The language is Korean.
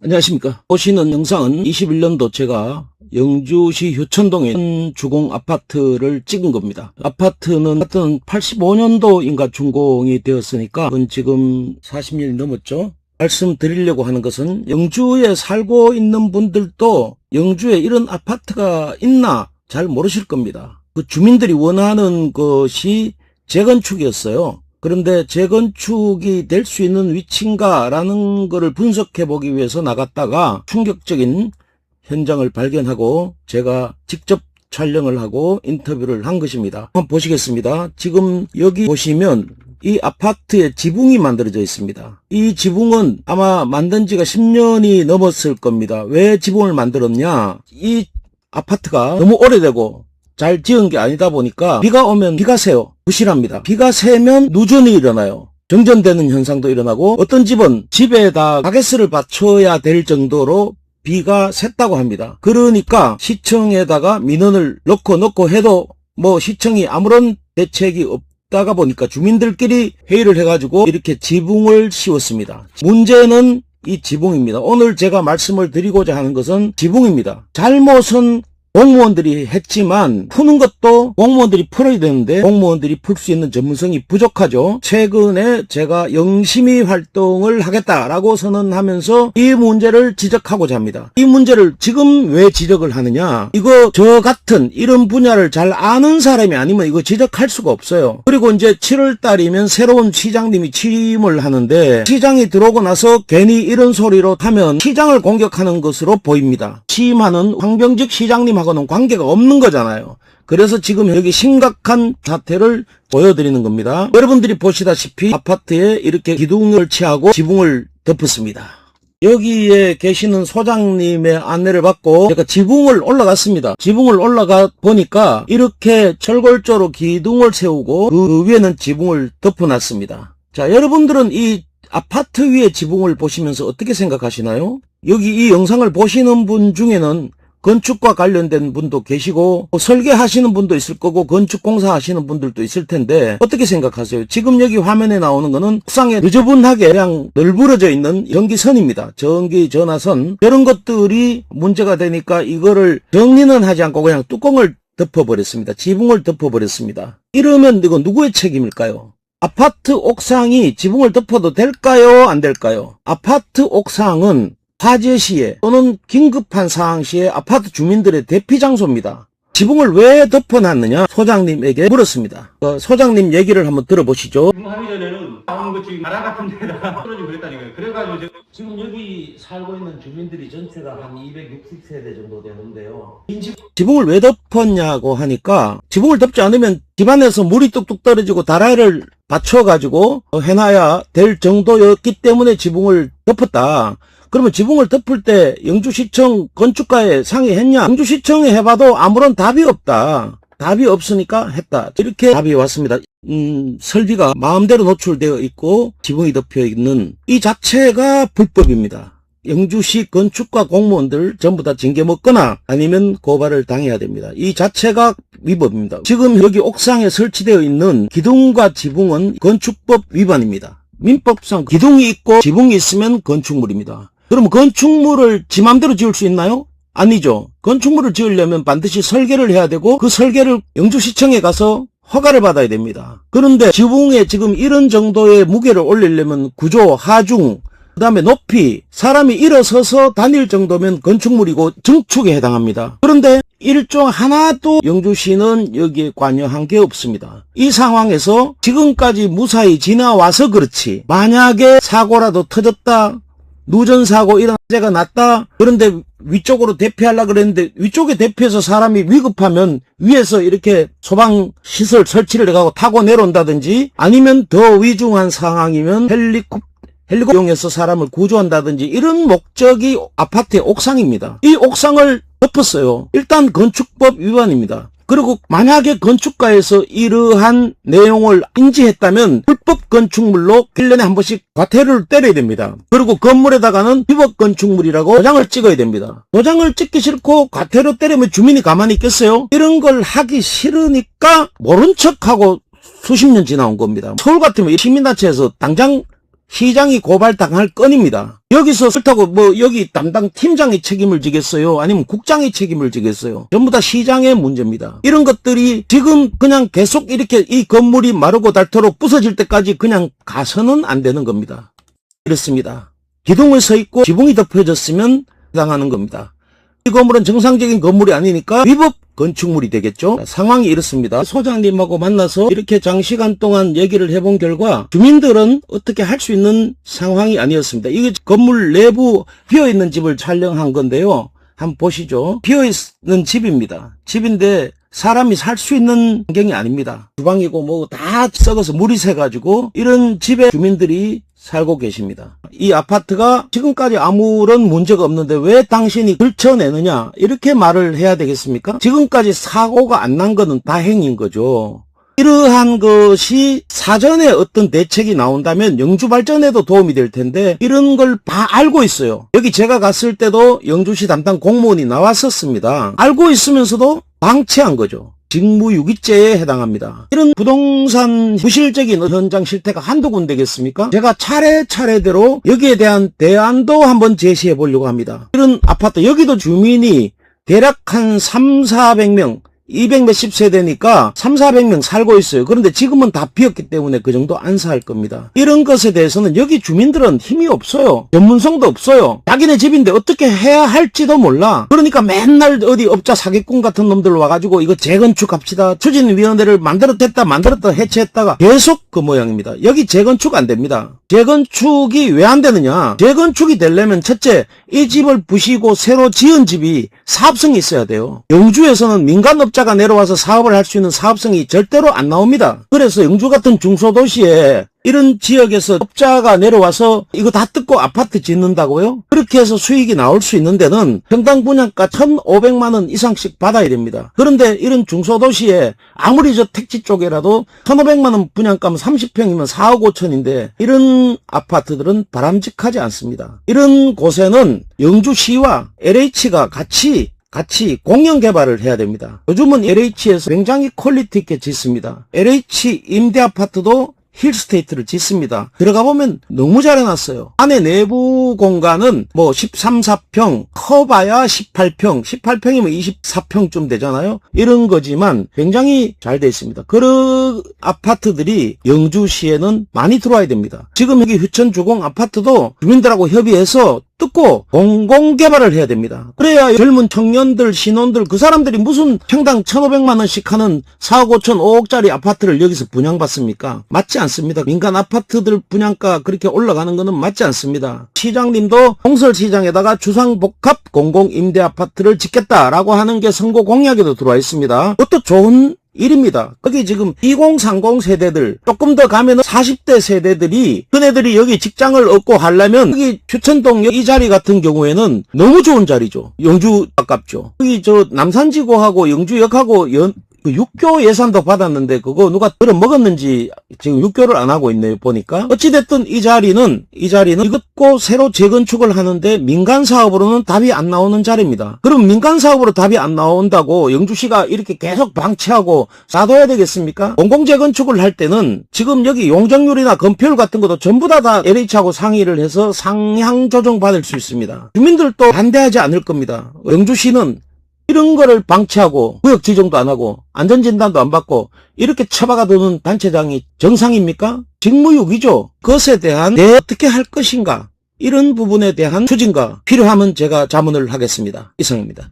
안녕하십니까. 보시는 영상은 21년도 제가 영주시 효천동의 한 주공 아파트를 찍은 겁니다. 아파트는 85년도인가 준공이 되었으니까 그건 지금 40년이 넘었죠. 말씀드리려고 하는 것은 영주에 살고 있는 분들도 영주에 이런 아파트가 있나 잘 모르실 겁니다. 그 주민들이 원하는 것이 재건축이었어요. 그런데 재건축이 될 수 있는 위치인가라는 것을 분석해 보기 위해서 나갔다가 충격적인 현장을 발견하고 제가 직접 촬영을 하고 인터뷰를 한 것입니다. 한번 보시겠습니다. 지금 여기 보시면 이 아파트에 지붕이 만들어져 있습니다. 이 지붕은 아마 만든 지가 10년이 넘었을 겁니다. 왜 지붕을 만들었냐? 이 아파트가 너무 오래되고 잘 지은 게 아니다 보니까 비가 오면 비가 새요. 부실합니다. 비가 새면 누전이 일어나요. 정전되는 현상도 일어나고 어떤 집은 집에다 가게스를 받쳐야 될 정도로 비가 샜다고 합니다. 그러니까 시청에다가 민원을 넣고 해도 시청이 아무런 대책이 없다가 보니까 주민들끼리 회의를 해가지고 이렇게 지붕을 씌웠습니다. 문제는 이 지붕입니다. 오늘 제가 말씀을 드리고자 하는 것은 지붕입니다. 잘못은 공무원들이 했지만 푸는 것도 공무원들이 풀어야 되는데 공무원들이 풀 수 있는 전문성이 부족하죠. 최근에 제가 영심위 활동을 하겠다라고 선언하면서 이 문제를 지적하고자 합니다. 이 문제를 지금 왜 지적을 하느냐? 이거 저 같은 이런 분야를 잘 아는 사람이 아니면 이거 지적할 수가 없어요. 그리고 이제 7월 달이면 새로운 시장님이 취임을 하는데 시장이 들어오고 나서 괜히 이런 소리로 하면 시장을 공격하는 것으로 보입니다. 취임하는 황병직 시장님 하고는 관계가 없는 거잖아요. 그래서 지금 여기 심각한 사태를 보여드리는 겁니다. 여러분들이 보시다시피 아파트에 이렇게 기둥을 치하고 지붕을 덮었습니다. 여기에 계시는 소장님의 안내를 받고 제가 지붕을 올라갔습니다. 지붕을 올라가 보니까 이렇게 철골조로 기둥을 세우고 그 위에는 지붕을 덮어놨습니다. 자, 여러분들은 이 아파트 위에 지붕을 보시면서 어떻게 생각하시나요? 여기 이 영상을 보시는 분 중에는 건축과 관련된 분도 계시고 설계하시는 분도 있을 거고 건축공사 하시는 분들도 있을 텐데 어떻게 생각하세요? 지금 여기 화면에 나오는 거는 옥상에 느저분하게 그냥 널브러져 있는 전기선입니다. 전기전화선. 이런 것들이 문제가 되니까 이거를 정리는 하지 않고 그냥 뚜껑을 덮어버렸습니다. 지붕을 덮어버렸습니다. 이러면 이거 누구의 책임일까요? 아파트 옥상이 지붕을 덮어도 될까요? 안 될까요? 아파트 옥상은 화재 시에 또는 긴급한 상황 시에 아파트 주민들의 대피 장소입니다. 지붕을 왜 덮어놨느냐? 소장님에게 물었습니다. 소장님 얘기를 한번 들어보시죠. 하기 전에는 나오는 거 지금 나라 같은 데다 떨어지고 그랬다니까요. 그래가지고 지금 여기 살고 있는 주민들이 전체가 한 260세대 정도 되는데요. 지붕을 왜 덮었냐고 하니까 지붕을 덮지 않으면 집안에서 물이 뚝뚝 떨어지고 다라이를 받쳐가지고 해놔야 될 정도였기 때문에 지붕을 덮었다. 그러면 지붕을 덮을 때 영주시청 건축가에 상의했냐? 영주시청에 해봐도 아무런 답이 없다. 답이 없으니까 했다. 이렇게 답이 왔습니다. 설비가 마음대로 노출되어 있고 지붕이 덮여 있는 이 자체가 불법입니다. 영주시 건축가 공무원들 전부 다 징계 먹거나 아니면 고발을 당해야 됩니다. 이 자체가 위법입니다. 지금 여기 옥상에 설치되어 있는 기둥과 지붕은 건축법 위반입니다. 민법상 기둥이 있고 지붕이 있으면 건축물입니다. 그럼 건축물을 지 맘대로 지을 수 있나요? 아니죠. 건축물을 지으려면 반드시 설계를 해야 되고 그 설계를 영주시청에 가서 허가를 받아야 됩니다. 그런데 지붕에 지금 이런 정도의 무게를 올리려면 구조, 하중, 그 다음에 높이, 사람이 일어서서 다닐 정도면 건축물이고 증축에 해당합니다. 그런데 일종 하나도 영주시는 여기에 관여한 게 없습니다. 이 상황에서 지금까지 무사히 지나와서 그렇지 만약에 사고라도 터졌다, 누전사고 이런 화재가 났다, 그런데 위쪽으로 대피하려고 그랬는데 위쪽에 대피해서 사람이 위급하면 위에서 이렇게 소방시설 설치를 해가고 타고 내려온다든지 아니면 더 위중한 상황이면 헬리콥터 이용해서 사람을 구조한다든지 이런 목적이 아파트의 옥상입니다. 이 옥상을 덮었어요. 일단 건축법 위반입니다. 그리고 만약에 건축가에서 이러한 내용을 인지했다면 불법 건축물로 1년에 한 번씩 과태료를 때려야 됩니다. 그리고 건물에다가는 위법 건축물이라고 도장을 찍어야 됩니다. 도장을 찍기 싫고 과태료 때리면 주민이 가만히 있겠어요? 이런 걸 하기 싫으니까 모른 척하고 수십 년 지나온 겁니다. 서울 같으면 시민단체에서 당장 시장이 고발당할 건입니다. 여기서 그렇다고 뭐 여기 담당 팀장이 책임을 지겠어요? 아니면 국장이 책임을 지겠어요? 전부 다 시장의 문제입니다. 이런 것들이 지금 그냥 계속 이렇게 이 건물이 마르고 닳도록 부서질 때까지 그냥 가서는 안 되는 겁니다. 이렇습니다. 기둥을 서 있고 지붕이 덮여졌으면 해당하는 겁니다. 이 건물은 정상적인 건물이 아니니까 위법 건축물이 되겠죠. 상황이 이렇습니다. 소장님하고 만나서 이렇게 장시간 동안 얘기를 해본 결과 주민들은 어떻게 할 수 있는 상황이 아니었습니다. 이게 건물 내부 비어있는 집을 촬영한 건데요. 한번 보시죠. 비어있는 집입니다. 집인데 사람이 살 수 있는 환경이 아닙니다. 주방이고 뭐 다 썩어서 물이 새가지고 이런 집에 주민들이 살고 계십니다. 이 아파트가 지금까지 아무런 문제가 없는데 왜 당신이 들춰내느냐 이렇게 말을 해야 되겠습니까? 지금까지 사고가 안 난 거는 다행인 거죠. 이러한 것이 사전에 어떤 대책이 나온다면 영주발전에도 도움이 될 텐데 이런 걸 다 알고 있어요. 여기 제가 갔을 때도 영주시 담당 공무원이 나왔었습니다. 알고 있으면서도 방치한 거죠. 직무유기죄에 해당합니다. 이런 부동산 부실적인 현장 실태가 한두 군데겠습니까? 제가 차례차례대로 여기에 대한 대안도 한번 제시해 보려고 합니다. 이런 아파트 여기도 주민이 대략 한 300~400명 200 몇십 세대니까 300~400명 살고 있어요. 그런데 지금은 다 비었기 때문에 그 정도 안 살 겁니다. 이런 것에 대해서는 여기 주민들은 힘이 없어요. 전문성도 없어요. 자기네 집인데 어떻게 해야 할지도 몰라. 그러니까 맨날 어디 업자 사기꾼 같은 놈들 와가지고 이거 재건축합시다. 추진위원회를 만들었다 해체했다가 계속 그 모양입니다. 여기 재건축 안 됩니다. 재건축이 왜 안 되느냐. 재건축이 되려면 첫째 이 집을 부시고 새로 지은 집이 사업성이 있어야 돼요. 영주에서는 민간업자가 내려와서 사업을 할 수 있는 사업성이 절대로 안 나옵니다. 그래서 영주 같은 중소도시에 이런 지역에서 업자가 내려와서 이거 다 뜯고 아파트 짓는다고요? 그렇게 해서 수익이 나올 수 있는 데는 평당 분양가 1,500만 원 이상씩 받아야 됩니다. 그런데 이런 중소도시에 아무리 저 택지 쪽이라도 1,500만 원 분양가면 30평이면 4억 5천인데 이런 아파트들은 바람직하지 않습니다. 이런 곳에는 영주시와 LH가 같이 공영 개발을 해야 됩니다. 요즘은 LH에서 굉장히 퀄리티 있게 짓습니다. LH 임대 아파트도 힐스테이트를 짓습니다. 들어가 보면 너무 잘 해놨어요. 안에 내부 공간은 뭐 13, 14평, 커봐야 18평, 18평이면 24평쯤 되잖아요. 이런 거지만 굉장히 잘 돼 있습니다. 그런 아파트들이 영주시에는 많이 들어와야 됩니다. 지금 여기 휴천주공 아파트도 주민들하고 협의해서 뜯고 공공개발을 해야 됩니다. 그래야 젊은 청년들, 신혼들 그 사람들이 무슨 평당 1,500만 원씩 하는 4억 5천, 5억짜리 아파트를 여기서 분양받습니까? 맞지 않습니다. 민간 아파트들 분양가 그렇게 올라가는 거는 맞지 않습니다. 시장님도 홍설시장에다가 주상복합 공공임대 아파트를 짓겠다라고 하는 게 선거 공약에도 들어와 있습니다. 그것도 좋은 일입니다. 거기 지금 2030 세대들 조금 더 가면은 40대 세대들이 그네들이 여기 직장을 얻고 하려면 여기 휴천동 이 자리 같은 경우에는 너무 좋은 자리죠. 영주 가깝죠. 여기 저 남산지구하고 영주역하고 그 육교 예산도 받았는데 그거 누가 들어먹었는지 지금 육교를 안 하고 있네요 보니까. 어찌됐든 이 자리는 이것고 새로 재건축을 하는데 민간 사업으로는 답이 안 나오는 자리입니다. 그럼 민간 사업으로 답이 안 나온다고 영주시가 이렇게 계속 방치하고 놔둬야 되겠습니까? 공공재건축을 할 때는 지금 여기 용적률이나 건폐율 같은 것도 전부 다 LH하고 상의를 해서 상향 조정 받을 수 있습니다. 주민들도 반대하지 않을 겁니다. 영주시는 이런 거를 방치하고 구역 지정도 안 하고 안전진단도 안 받고 이렇게 처박아두는 단체장이 정상입니까? 직무유기죠. 그것에 대한 어떻게 할 것인가 이런 부분에 대한 추진과 필요하면 제가 자문을 하겠습니다. 이상입니다.